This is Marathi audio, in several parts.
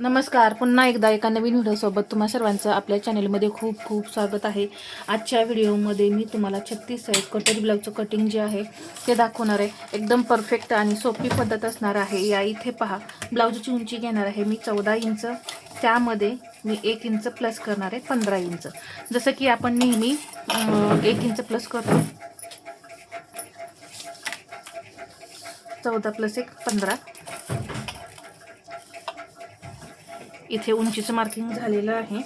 नमस्कार. पुन्हा एकदा एका नवीन व्हिडिओसोबत तुम्हा सर्वांचं आपल्या चॅनलमध्ये खूप खूप स्वागत आहे. आजच्या व्हिडिओमध्ये मी तुम्हाला 36 साईज कटोरी ब्लाऊजचं कटिंग जे आहे ते दाखवणार आहे. एकदम परफेक्ट आणि सोपी पद्धत असणार आहे. या इथे पहा, ब्लाऊजची उंची घेणार आहे मी 14 इंच. त्यामध्ये मी 1 इंच प्लस करणार आहे 15 इंच. जसं की आपण नेहमी 1 इंच प्लस करतो. 14 + 1 15. इथे उंचीचं मार्किंग झालेलं आहे.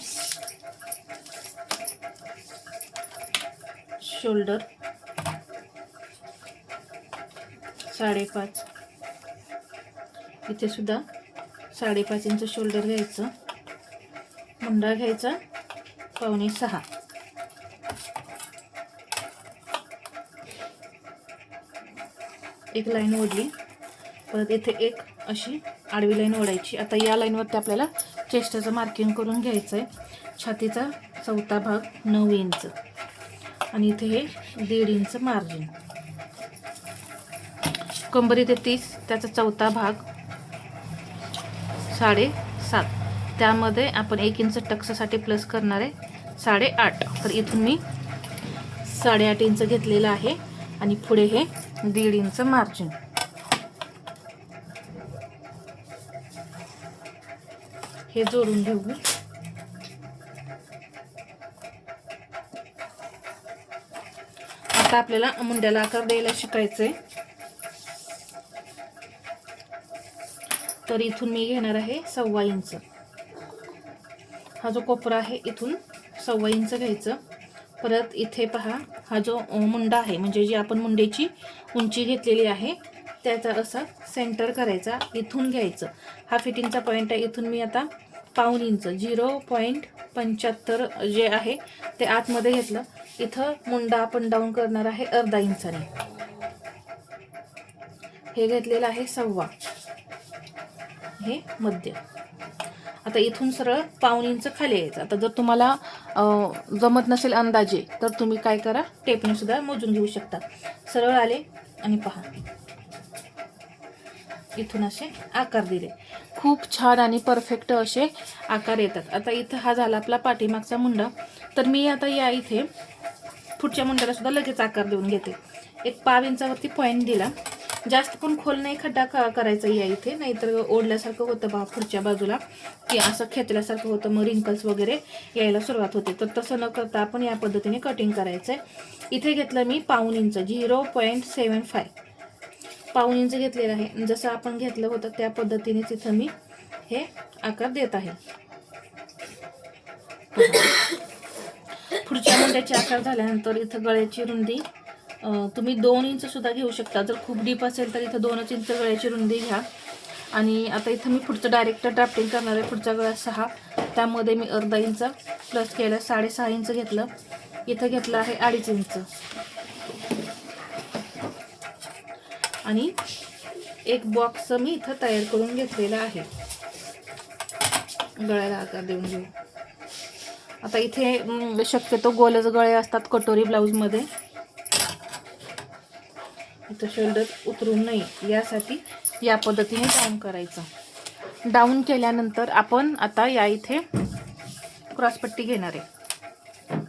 शोल्डर 5.5. इथे सुद्धा 5.5 इंच शोल्डर घ्यायचं. मुंडा घ्यायचा 5.25. एक लाईन ओढली. परत इथे एक अशी आडवी लाईन ओढायची. आता या लाईनवरती आपल्याला चेस्टचं मार्किंग करून घ्यायचं आहे. छातीचा चौथा भाग 9 इंच आणि इथे हे 1.5 इंच मार्जिन. कंबर इथे 30, त्याचा चौथा भाग 7.5. त्यामध्ये आपण 1 इंच टक्ससाठी प्लस करणार आहे 8.5. तर इथून मी 8.5 इंच घेतलेलं आहे आणि पुढे हे 1.5 इंच मार्जिन. हे जोडून घेऊ. आता आपल्याला मुंड्याला आकार द्यायला शिकायचंय. तर इथून मी घेणार आहे 1.25 इंच. हा जो कोपरा आहे इथून 1.25 इंच घ्यायचं. परत इथे पहा, हा जो मुंडा आहे म्हणजे जी आपण मुंड्याची उंची घेतलेली आहे त्याचा असा सेंटर करायचा. इथून घ्यायचं. हा फिटिंगचा पॉईंट आहे. इथून मी आता 1.25 इंच 0.75 जे आहे ते आतमध्ये घेतलं. इथं मुंडा आपण डाऊन करणार आहे 0.5 इंचाने. हे घेतलेलं आहे 1.25. हे मध्य. आता इथून सरळ 1.25 इंच खाली यायचं. आता जर तुम्हाला जमत नसेल अंदाजे तर तुम्ही काय करा, टेपने सुद्धा मोजून घेऊ शकता. सरळ आले आणि पहा, इथून असे आकार दिले. खूप छान आणि परफेक्ट असे आकार येतात. आता इथं हा झाला आपला पाठीमागचा मुंडा. तर मी आता या इथे पुढच्या मुंड्याला सुद्धा लगेच आकार देऊन घेते. एक 1.5 इंचावरती पॉईंट दिला. जास्त पण खोल नाही खड्डा करायचा या इथे, नाहीतर ओढल्यासारखं होतं बा पुढच्या बाजूला, की असं खेचल्यासारखं होतं, मग रिंकल्स वगैरे यायला सुरुवात होते. तर तसं न करता आपण या पद्धतीने कटिंग करायचं आहे. इथे घेतलं मी 1.25 इंच 0.75. 1.25 इंच घेतलेलं आहे. जसं आपण घेतलं होतं त्या पद्धतीनेच इथं मी हे आकार देत आहे. पुढच्या मुंड्याचे आकार झाल्यानंतर इथं गळ्याची रुंदी तुम्ही 2 इंच सुद्धा घेऊ शकता. जर खूप डीप असेल तर इथं 2 इंच गळ्याची रुंदी घ्या. आणि आता इथं मी पुढचं डायरेक्ट ड्राफ्टिंग करणार आहे. पुढचा गळा 6, त्यामध्ये मी 0.5 इंच प्लस केलं 6.5 इंच घेतलं. इथं घेतलं आहे 2.5 इंच आणि एक बॉक्स मी इथं तयार करून घेतलेला आहे. गळ्याला आकार देऊन घेऊ. आता इथे शक्यतो गोलच गळे असतात कटोरी ब्लाऊजमध्ये. इथं शोल्डर उतरून नये यासाठी या पद्धतीने डाऊन करायचं. डाऊन केल्यानंतर आपण आता या इथे क्रॉसपट्टी घेणार आहे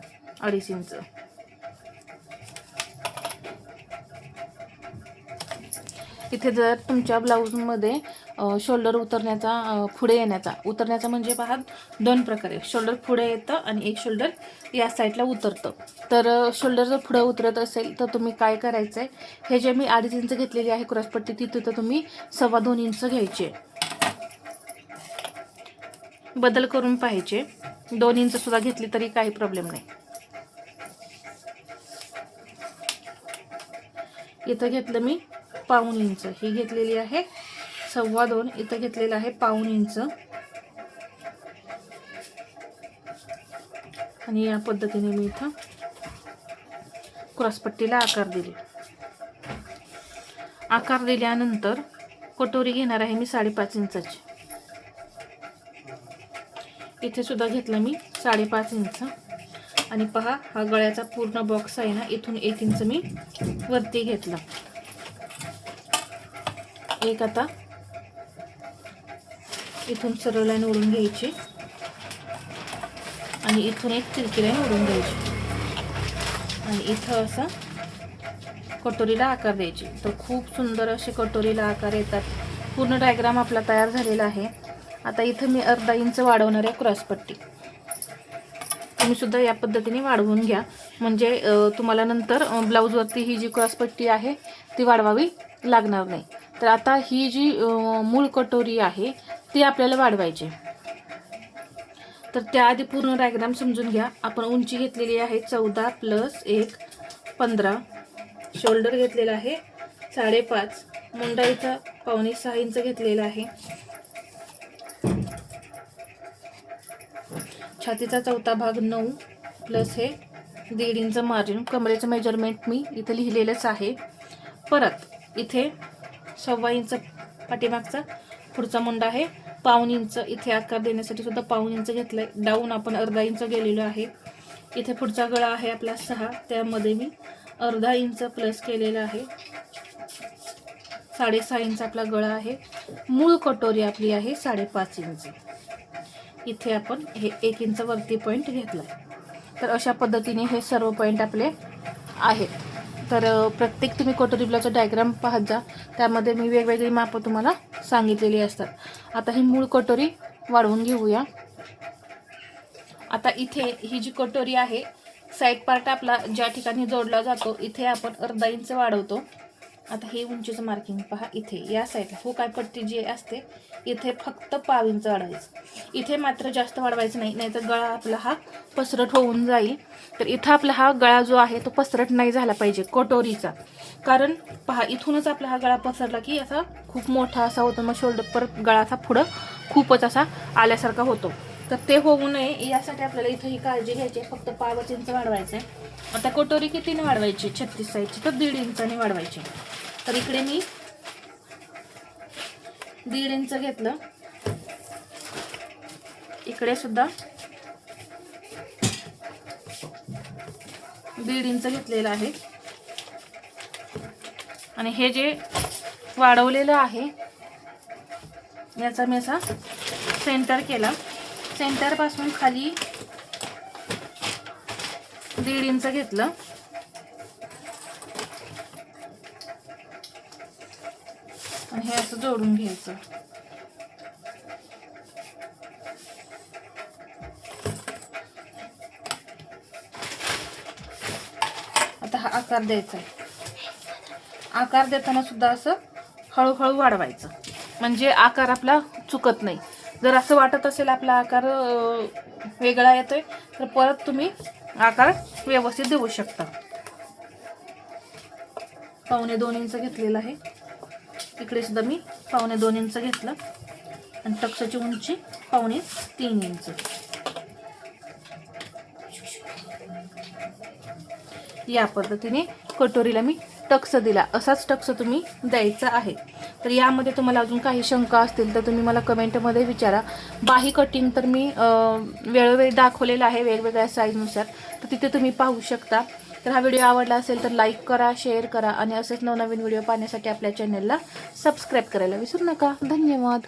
2.5 इंच. इथे जर तुमच्या ब्लाऊजमध्ये शोल्डर उतरण्याचा पुढे येण्याचा उतरण्याचा म्हणजे पहा 2 प्रकारे. शोल्डर पुढे येतं आणि एक शोल्डर या साईडला उतरतं. तर शोल्डर जर पुढे उतरत असेल तर तुम्ही काय करायचं आहे, हे जे मी 2.5 इंच घेतलेली आहे क्रॉसपट्टी तिथं तर तुम्ही 2.25 इंच घ्यायचे. बदल करून पाहिजे. 2 इंच सुद्धा घेतली तरी काही प्रॉब्लेम नाही. इथं घेतलं मी 1.25 इंच. ही घेतलेली आहे 2.25. इथं घेतलेलं आहे 1.25 इंच आणि या पद्धतीने मी इथं क्रॉसपट्टीला आकार दिले. आकार दिल्यानंतर कटोरी घेणार आहे मी 5.5 इंचाची. इथे सुद्धा घेतलं मी 5.5 इंच आणि पहा, हा गळ्याचा पूर्ण बॉक्स आहे ना, इथून 1 इंच मी वरती घेतला. एक आता इथून सरळ लाईन ओढून घ्यायची आणि इथून एक तिरकी लाईन ओढून घ्यायची आणि इथं असं कटोरीला आकार द्यायची. तर खूप सुंदर असे कटोरीला आकार येतात. पूर्ण डायग्राम आपला तयार झालेला आहे. आता इथं मी अर्धा इंच वाढवणार आहे क्रॉसपट्टी. तुम्ही सुद्धा या पद्धतीने वाढवून घ्या, म्हणजे तुम्हाला नंतर ब्लाऊजवरती ही जी क्रॉसपट्टी आहे ती वाढवावी लागणार नाही. तर आता ही जी मूळ कटोरी आहे ती आपल्याला वाढवायची. तर त्याआधी पूर्ण डायग्राम समजून घ्या. आपण उंची घेतलेली आहे 14 + 1 15. शोल्डर घेतलेला आहे 5.5. मुंडा इथं 5.25 इंच घेतलेला आहे. छातीचा चौथा भाग 9 प्लस हे 1.5 इंच मार्जिन. कमरेचं मेजरमेंट मी इथे लिहिलेलंच आहे. परत इथे 1.25 इंच पाठीमागचा पुढचा मुंडा आहे. 1.25 इंच इथे आकार देण्यासाठी सुद्धा 1.25 इंच घेतलाय. डाऊन आपण अर्धा इंच गेलेलो आहे. इथे पुढचा गळा आहे आपला 6, त्यामध्ये मी अर्धा इंच प्लस केलेला आहे. 6.5 इंच आपला गळा आहे. मूळ कटोरी आपली आहे 5.5 इंच. इथे आपण हे 1 इंच वरती पॉईंट घेतलाय. तर अशा पद्धतीने हे सर्व पॉईंट आपले आहेत. तर प्रत्येक तुम्ही कटोरी ब्लाऊजचा डायग्राम पाहत जा, त्यामध्ये मी वेगवेगळी मापं तुम्हाला सांगितलेली असतात. आता ही मूळ कटोरी वाढवून घेऊया. आता इथे ही जी कटोरी आहे, साईड पार्ट आपला ज्या ठिकाणी जोडला जातो इथे आपण अर्धा इंच वाढवतो. आता हे उंचीचं मार्किंग पहा. इथे या साईडला हो काय पट्टी जी असते इथे फक्त 1.5 इंच वाढवायचं. इथे मात्र जास्त वाढवायचं नाही, नाहीतर गळा आपला हा पसरट होऊन जाईल. तर इथं आपला हा गळा जो आहे तो पसरट नाही झाला पाहिजे कटोरीचा. कारण पहा इथूनच आपला हा गळा पसरला की असा खूप मोठा असा होतो, मग शोल्डर परत गळाचा पुढं खूपच असा आल्यासारखा होतो. तर ते होऊ नये यासाठी आपल्याला इथं ही काळजी घ्यायची. फक्त 1.5 इंच वाढवायचं आहे. आता कटोरी कितीने वाढवायची? 36 साईजची, तर 1.5 इंचाने वाढवायची. तर इकडे मी 1.5 इंच घेतलं. इकडे सुद्धा 1.5 इंच घेतलेलं आहे. आणि हे जे वाढवलेलं आहे याचा मी असा सेंटर केला. सेंटर पासून खाली 1.5 इंच घेतलं आणि हे असं जोडून घ्यायचं. आता हा आकार द्यायचा आहे. आकार देताना सुद्धा असं हळूहळू वाढवायचं, म्हणजे आकार आपला चुकत नाही. जर असं वाटत असेल आपला आकार वेगळा येतोय तर परत तुम्ही आकार व्यवस्थित देऊ शकता. 1.25 इंच घेतलेला आहे. इकडे सुद्धा मी 1.25 इंच घेतलं आणि टक्सची उंची 2.25-3 इंच. या पद्धतीने कटोरीला मी टक्स दिला. असाच टक्स तुम्ही द्यायचा आहे. तर यामध्ये तुम्हाला अजून काही शंका असतील तर तुम्ही मला कमेंटमध्ये विचारा. बाही कटिंग तर मी वेळोवेळी दाखवलेलं आहे वेगवेगळ्या साईजनुसार, तर तिथे तुम्ही पाहू शकता. तर हा व्हिडिओ आवडला असेल तर लाईक करा, शेअर करा आणि असेच नवनवीन व्हिडिओ पाहण्यासाठी आपल्या चॅनलला सबस्क्राईब करायला विसरू नका. धन्यवाद.